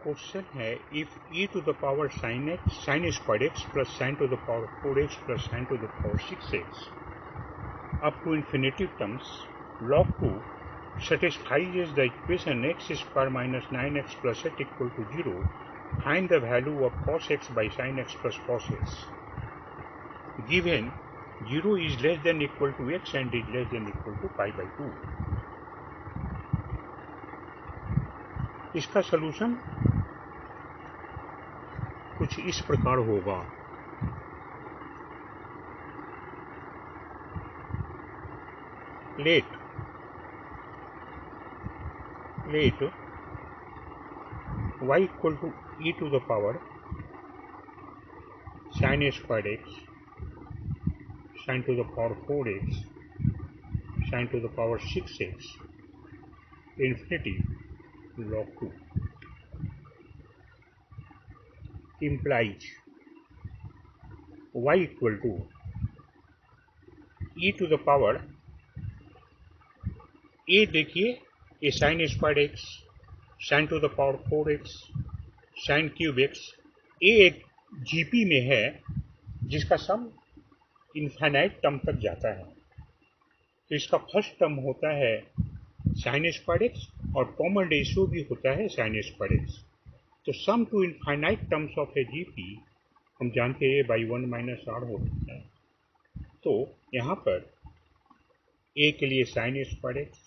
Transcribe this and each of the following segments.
Question है if e to the power sine square x plus sine to the power 4x plus sine to the power 6x up to infinitive terms log 2 satisfies the equation x square minus 9x plus 8 equal to 0. Find the value of cos x by sin x plus cos x. Given 0 is less than equal to x and is less than equal to pi by 2. इसका solution कुछ इस प्रकार होगा। Let y equal to e to the power sine square x sine to the power 4x sine to the power 6x infinity log 2 implies y equal to e to the power a देखिए a sin square x sine to the power 4x sine cube x a एक GP में है जिसका सम infinite term तक जाता है। तो इसका फर्स्ट टर्म होता है साइन स्क्वायर एक्स और कॉमन रेशियो भी होता है साइन स्क्वायर एक्स। तो sum to infinite terms of a GP हम जानते हैं बाई 1 माइनस आर होता है। तो यहाँ पर ए के लिए sine square x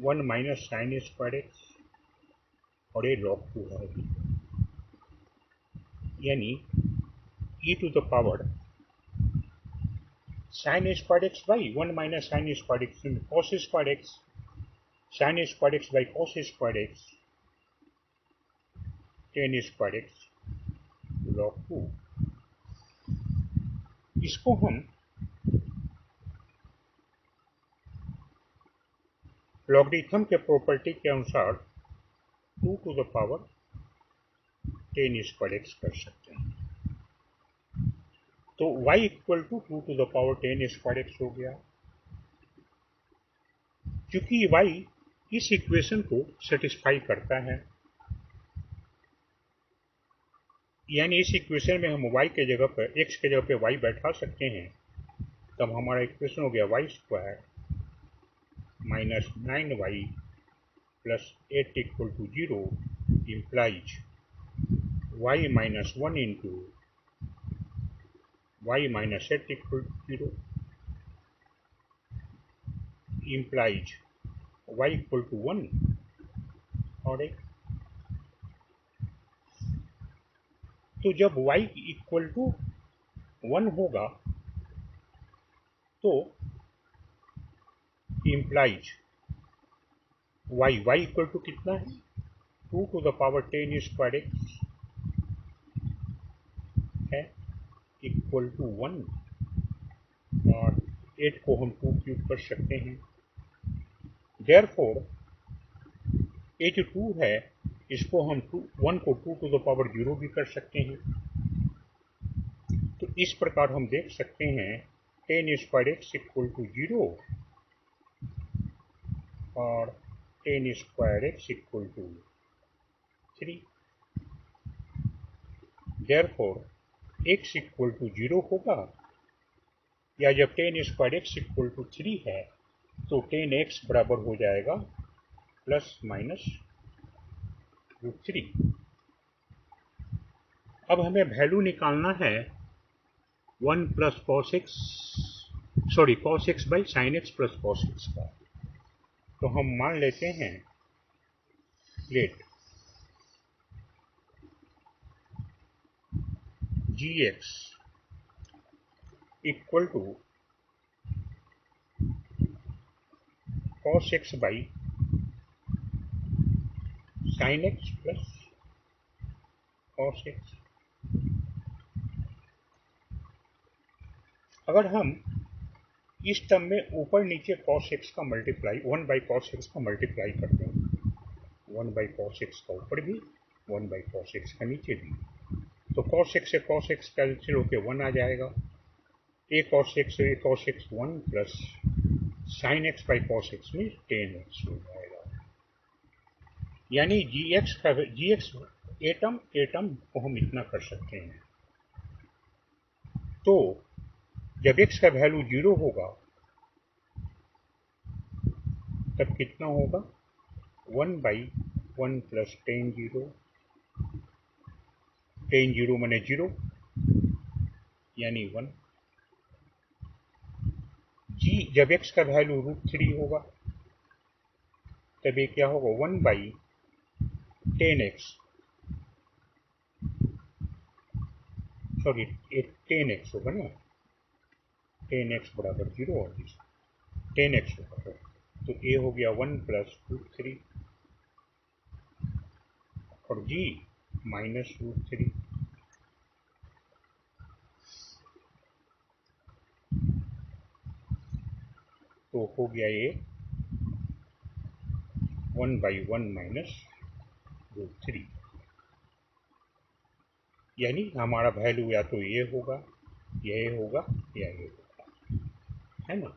1 minus sine square x और ए लॉग 2 है, यानी e to the power sine square x by 1 minus sine square x cos square x sine square x by cos square x tan square x log 2। इसको हम logarithm के property के अनुसार 2 to the power 10 square x कर सकते हैं। तो y equal to 2 to the power 10 square x हो गया। क्योंकि y इस इक्वेशन को सेटिस्फाई करता है, यानी इस इक्वेशन में हम y के जगह पर x के जगह पे y बैठा सकते हैं, तब हमारा इक्वेशन हो गया y square minus 9y plus 8 equal to 0 implies y minus 1 into y minus 8 equal to 0 implies y equal to 1 और एक। तो जब y इक्वल टू 1 होगा तो इम्प्लाइज y इक्वल टू कितना है 2 to the power 10 square x है equal to 1 और 8 को हम 2 क्यूब कर सकते हैं। देयरफॉर ये जो 2 है इसको हम 1 को 2 टू द पावर 0 भी कर सकते हैं। तो इस प्रकार हम देख सकते हैं 10 स्क्वायर एक्स इक्वल टू 0 और 10 square x equal to 3। Therefore x equal to 0 होगा, या जब 10 स्क्वायर एक्स इक्वल टू 3 है तो 10x बराबर हो जाएगा प्लस माइनस √3। अब हमें वैल्यू निकालना है 1 plus cos x by sine x plus cos x का। तो हम मान लेते हैं let gx equal to cos x by sine x plus cos x। अगर हम इस टर्म में ऊपर नीचे cos x का मल्टीप्लाई 1 बाई cos x का मल्टीप्लाई करते हैं, 1 बाई cos x का ऊपर भी 1 बाई cos x का नीचे भी, तो cos x से cos x कैंसिल होकर 1 आ जाएगा। a cos x 1 plus sine x by cos x में 10x हो जाएगा। यानी जी एक्स एटम एटम को हम इतना कर सकते हैं। तो जब x का वैल्यू 0 होगा तब कितना होगा, 1/1 प्लस टेन जीरो मैंने 0 यानी 1। जी जब x का वैल्यू √3 होगा तब ये क्या होगा, 1/10x, सॉरी 10x होगा ना, 10x बराबर 0 और 10x होगा। तो a हो गया 1 प्लस √3 और g माइनस √3। तो हो गया ये 1/1 माइनस √3, यानी हमारा वैल्यू या तो ये होगा, या ये होगा, या ये होगा, है ना।